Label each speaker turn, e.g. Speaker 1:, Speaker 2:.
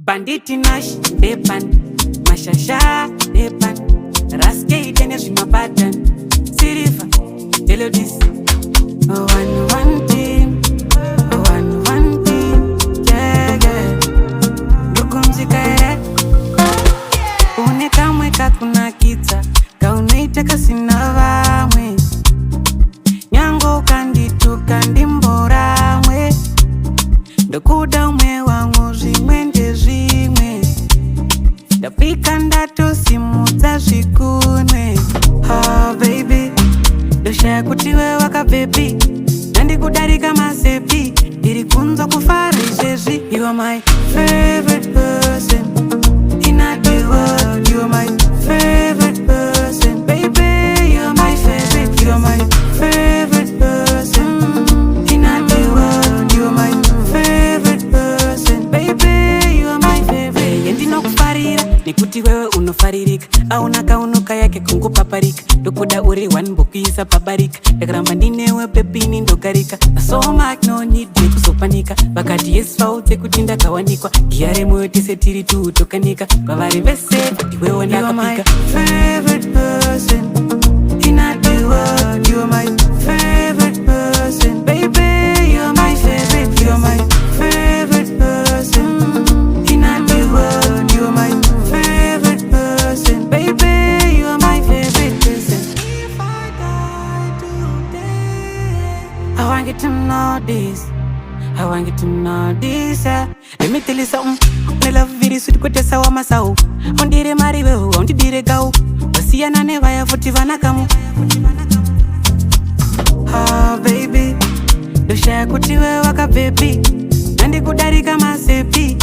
Speaker 1: Banditi Nash, Depan, Mashasha, Depan, Raskate, Tennis, my pattern, Sirifa, tell this. One team, one team, yeah, yeah. Lukumzika, unekamweka kuna kita, kaunaiteka sina vamwe. Nyango kanditu kandimbora mwe, ndokuda umwe wangu zimwende zimwe. Ndapika ndato simudza zvikunwe. Oh baby, ndoshaya kuti we waka baby, nandikudarika masepi, ndiri kunzwa kufara izvezvi. You are my favorite person in the world. You are my favorite person, baby. You are my favorite. You are my favorite person in the world. You are my favorite person, baby. You are my favorite. Yendinokufarira nekuti wewe unofaririka, auna kaunuka yake kungupaparika. Ndokuda uri one bokuisa pabarika, ndakaramba ndinewe pepini ndogarika. So much no need kusopanika, vakati yes faute kuti ndakawanikwa. Ndiare moyo tese tiri tutokanika, kwavari vese ndiwewo ndakapika. You are my favorite person in the world. You are my favorite person, baby. You are my favorite. You are my favorite person in the world. You are my favorite person, baby. You are my favorite person. If I die today, I want you to know this. I want you to know this, yeah. Let me tell you something. My love very sweet, kote sawa masau. Ondire mariwe, ondire gau. Wasiya nane vaya futi vanakamu. Oh baby, doshaya kuti we waka baby, nandikudarika masepi,